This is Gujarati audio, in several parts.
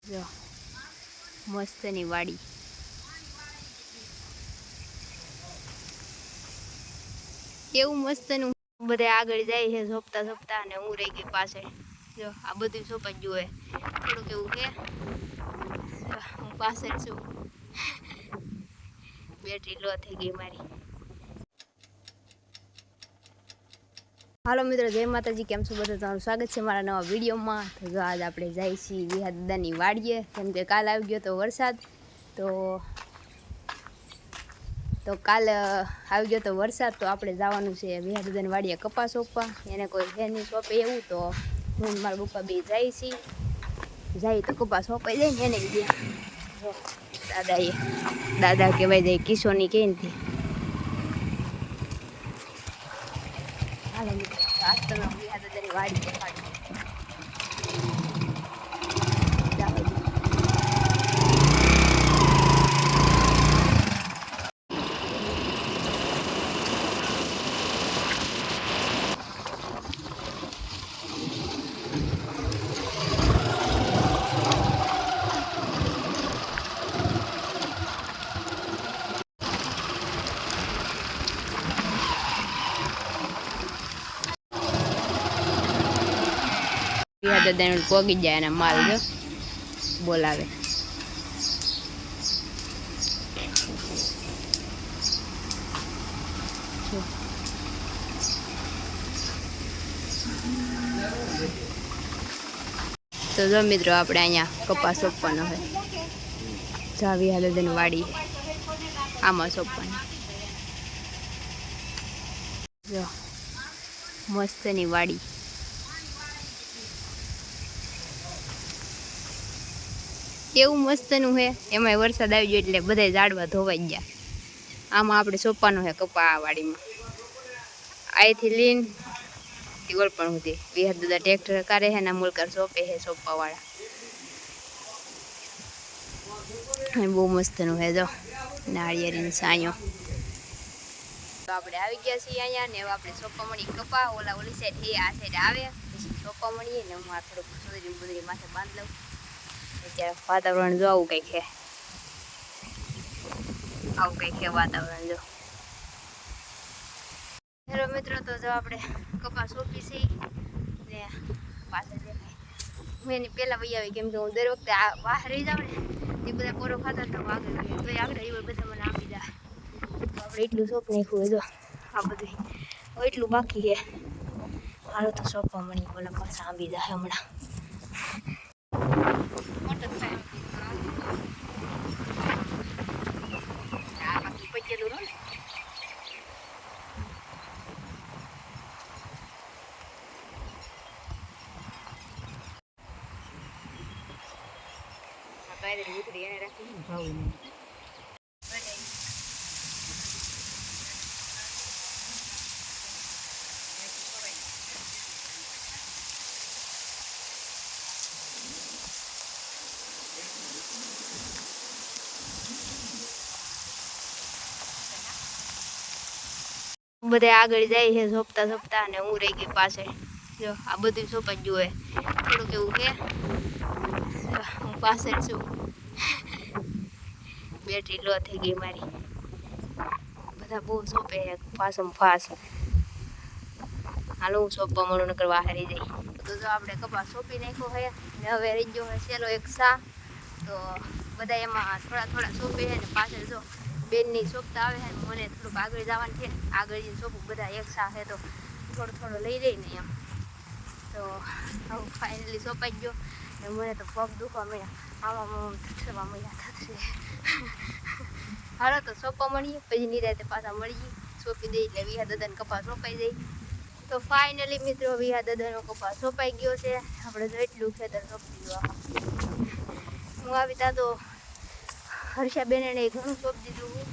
જો મસ્તની વાડી કેવું મસ્તનું બધા આગળ જાય છે સોપતા સોપતા અને હું રહી ગઈ પાછળ. જો આ બધું સોપા જ જોવે થોડુંક એવું કે હું પાછળ છું. બેટરી લો થઈ ગઈ મારી. હાલો મિત્રો, જય માતાજી. કેમ છો બધા? તમારું સ્વાગત છે મારા નવા વિડીયોમાં. તો જો આજ આપણે જાય છીએ વિહા દાદાની વાડીએ, કેમ કે કાલ આવી ગયો તો વરસાદ. તો કાલ આવી ગયો તો વરસાદ, તો આપણે જવાનું છે વિહા દાદાની વાડીએ કપાસ સોંપવા. એને કોઈ ફેરની સોંપે એવું, તો હું મારા પપ્પા બે જાય છીએ. જાય તો કપાસ સોંપાઈ જાય ને એને ગયા દાદા કહેવાય જાય કિશોરની કે નથી. હાલો મિત્રો, આજ તમે વિહા દાદાની વાડી દેખાડી. વિહા દાદાને પોગી જાય અને માલ જો બોલાવે. તો જો મિત્રો, આપણે અહીંયા કપાસ સોંપવાનો હોય. જા વિહા દાદાની વાડી આમાં સોંપવાની. જો મસ્તની વાડી. કેવું મસ્તનું છે. એમાંય વરસાદ આવી ગયો એટલે બધા ઝાડવા ધોવાઈ ગયા. આમાં આપણે સોંપવાનું છે કપા આ વાડીમાં. અહીંથી લીન ઓળ પણ સુધી વિહા દાદા ટ્રેક્ટર કરે છે ને મુલકર સોંપે છે સોંપવાવાળા. બહુ મસ્તનું છે જો નાળિયેરીની સાંયો. તો આપણે આવી ગયા છીએ અહીંયા ને. હવે આપણે સોંપવા મળી કપા. ઓલી સાઈડ એ આ સાઈડ આવે પછી સોંપવા મળીએ ને. હું આ થોડુંક સુધરી બુધરી માથે બાંધ લઉં. અત્યારે વાતાવરણ જો આવું કંઈક છે. આવું કંઈક છે વાતાવરણ જો. હેલો મિત્રો, તો જો આપણે કપાસ સોંપી છીએ ને પાછળ દેખાય. હું એની પહેલાં વહી આવી, કેમ કે હું દર વખતે આ બહાર રહી જાઉં ને એ બધા પોરો ખાતા હતા આગળ તો આગળ એ બધા મને આપી જાય. તો આપણે એટલું સોંપ નાખ્યું જો આ બધું એટલું બાકી છે. હાલો તો સોંપવા મળી. ઓલા પાછા આંબી જાય હમણાં. બધા આગળ જાય છે સોંપતા સોંપતા અને હું રહી ગઈ પાછળ. જો આ બધું સોંપાઈ જ જોવે થોડુંક એવું કે હું પાછળ છું. બેટરી લો થઈ ગઈ મારી. બધા બહુ સોંપે છે ફાસમ ફાસ. હાલો હું સોંપવા મળું નકર હારી જાય. તો જો આપણે કપાસ સોંપી નાખ્યો છે ને હવે રહી ગયો છે સેલો એક સા. તો બધા એમાં થોડા થોડા સોંપે છે ને પાછળ જો બેનની સોંપતા આવે છે. મને થોડુંક આગળ જવાનું છે. આગળ જઈને સોંપું બધા એક સા છે તો થોડો થોડો લઈ લઈને એમ. તો હવે ફાઇનલી સોંપાઈ ગયો ને મને તો પગ દુખવા મળ્યા. આમાં થવા મળ્યા થશે. હાલો તો સોંપવા મળીએ પછી નિરાતે પાછા મળીએ. સોંપી દઈએ એટલે વિહા દાદાને કપાસ સોંપાઈ જાય. તો ફાઇનલી મિત્રો વિહા દાદાનો કપાસ સોંપાઈ ગયો છે. આપણે તો એટલું ખેતર સોંપી ગયું. હું આવી ત્યાં તો હર્ષાબેને ઘણું સોંપી દીધું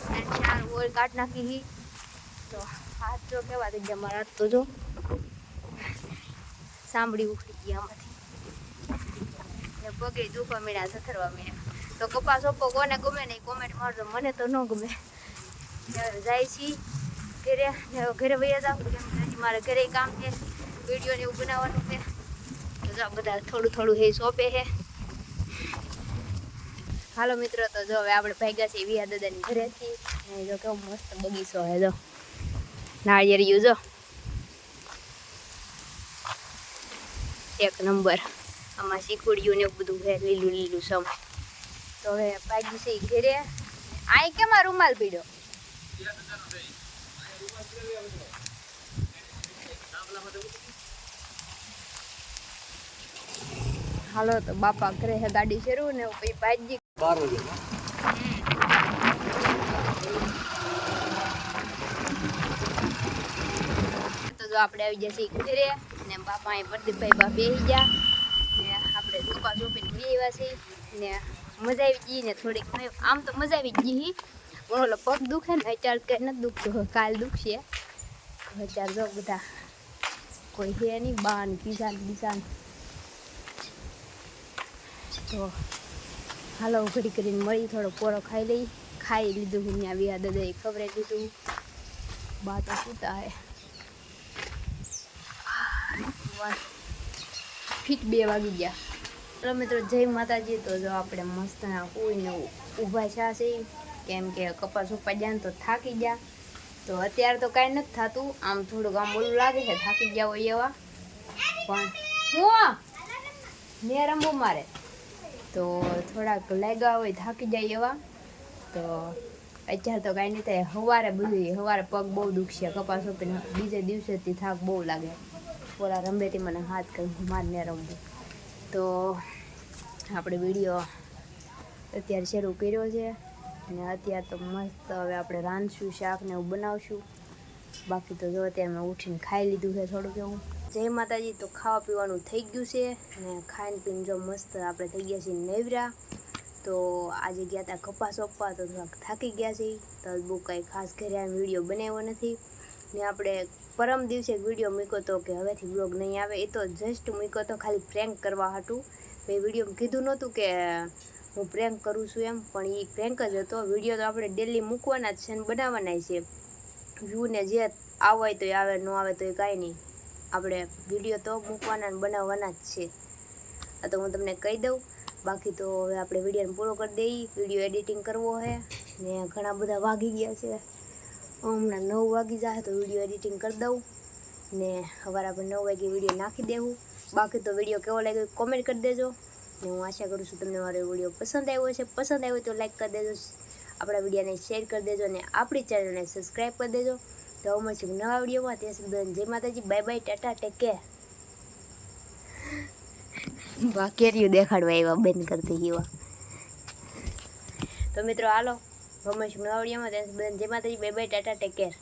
અને 4 ઓળ કાઢ નાખી. તો હાથ જો કેવા થઈ ગયા મારા. હાથ તો જો સાંભળી ઉખડી ગઈ આમાંથી ને પગે દુખવા મળ્યા, સથરવા મળ્યા. તો કપાસ સોંપો કોને ગમે નહીં કોમેન્ટ મારજો. મને તો ન ગમે. જાય છીએ ઘરે ઘરે વૈયા જાવ, કેમ કે હજી મારે ઘરે કામ છે, વિડીયો ને એવું બનાવવાનું છે. તો બધા થોડું થોડું હે સોંપે છે. હાલો મિત્રો, તો જો હવે આપણે ભાગ્યા છીએ વિહા દાદાની ઘરેથી. અને જો કેવો મસ્ત બગીચો હે, જો નાળિયેરિયું જો એક નંબર. આમાં શીકુડિયું ને બધું હે, લીલું લીલું સમ. તો હવે ભાગી છે ઘરે. આઈ કેમાં રૂમાલ પીડ્યો? હાલો તો બાપા કરે હે ગાડી શરૂ ને પછી ભાજી 12 વાગે. તો જો આપણે આવી ગયા છીએ ઘરે ને બાપા અહીં પ્રદીપભાઈ બા બેસી ગયા ને આપણે કપા ચોપીને બેવા છીએ ને મજા આવી ગઈ ને થોડીક. આમ તો મજા આવી ગઈ પણ ઓલો પગ દુખે ને અત્યારે કઈ નથી દુખતું, કાલ દુખશે. અત્યારે જો બધા કોઈ છે નહીં, બાન કિસાન કિસાન. તો હાલો ઘડી કરીને મળી, થોડો પોરો ખાઈ લઈ. ખાઈ લીધું ત્યાં વિહા દાદાએ ખવડાવી દીધું. બા તો સુતા હે. ફીટ 2 વાગી ગયા. ચલો મિત્રો, જય માતાજી. તો જો આપણે મસ્ત ઉઈને ઊભા થયા છે, કેમ કે કપાસ ઉપાડ્યા ને તો થાકી ગયા. તો અત્યારે તો કાંઈ નથી થતું, આમ થોડુંક આમ ઓલું લાગે છે થાકી ગયા હોય એવા. પણ હું ને રમવું મારે તો થોડાક લાગ્યા હોય થાકી જાય એવા. તો અત્યારે તો કાંઈ નહીં થાય. સવારે પગ બહુ દુખશે કપાસ ઉપીને. બીજે દિવસેથી થાક બહુ લાગે. ઓલા રંબેથી મને હાથ કરી મારને રમવું. તો આપણે વિડીયો અત્યારે શરૂ કર્યો છે ને અત્યારે તો મસ્ત હવે આપણે રાંધશું, શાક ને એવું બનાવશું. બાકી તો જો અત્યારે મેં ઉઠીને ખાઈ લીધું છે થોડુંક એવું. જય માતાજી. તો ખાવા પીવાનું થઈ ગયું છે ને ખાઈને પીને જો મસ્ત આપણે થઈ ગયા છીએ નેવરા. તો આજે ગયા હતા કપાસ સોંપવા, તો થોડાક થાકી ગયા છીએ. તો બહુ કાંઈ ખાસ ઘરે આ વિડીયો બનાવ્યો નથી ને આપણે પરમ દિવસે વિડીયો મૂક્યો હતો કે હવેથી બ્લોગ નહીં આવે. એ તો જસ્ટ મૂક્યો હતો ખાલી પ્રેન્ક કરવા હાટું. એ વિડીયો કીધું નહોતું કે હું પ્રેન્ક કરું છું એમ, પણ એ પ્રેન્ક જ હતો. વિડીયો તો આપણે ડેલી મૂકવાના જ છે ને બનાવવાના છે. વ્યૂને જે આવે તો એ આવે, ન આવે તો એ કાંઈ નહીં. આપણે વિડીયો તો મૂકવાના ને બનાવવાના જ છે. આ તો હું તમને કહી દઉં. બાકી તો હવે આપણે વિડીયોને પૂરો કરી દઈએ. વિડીયો એડિટિંગ કરવો છે ને ઘણા બધા વાગી ગયા છે. હમણાં 9 વાગી જાય તો વિડીયો એડિટિંગ કરી દઉં ને સવારે આપણે 9 વાગે વિડીયો નાખી દેવું. બાકી તો વિડીયો કેવો લાગ્યો કોમેન્ટ કરી દેજો ને હું આશા કરું છું તમને મારો વિડીયો પસંદ આવ્યો છે. પસંદ આવ્યો તો લાઈક કરી દેજો, આપણા વિડીયોને શેર કરી દેજો અને આપણી ચેનલને સબસ્ક્રાઈબ કરી દેજો. તો મળશું નવા વિડીયોમાં. ત્યાં સુધી જય માતાજી, bye bye, Tata, take care. કેરીઓ દેખાડવા એવા બંધ કરતી એવા. તો મિત્રો હાલો મળશું નવા વિડીયોમાં. ત્યાં સુધી જય માતાજી, bye bye, Tata, take care.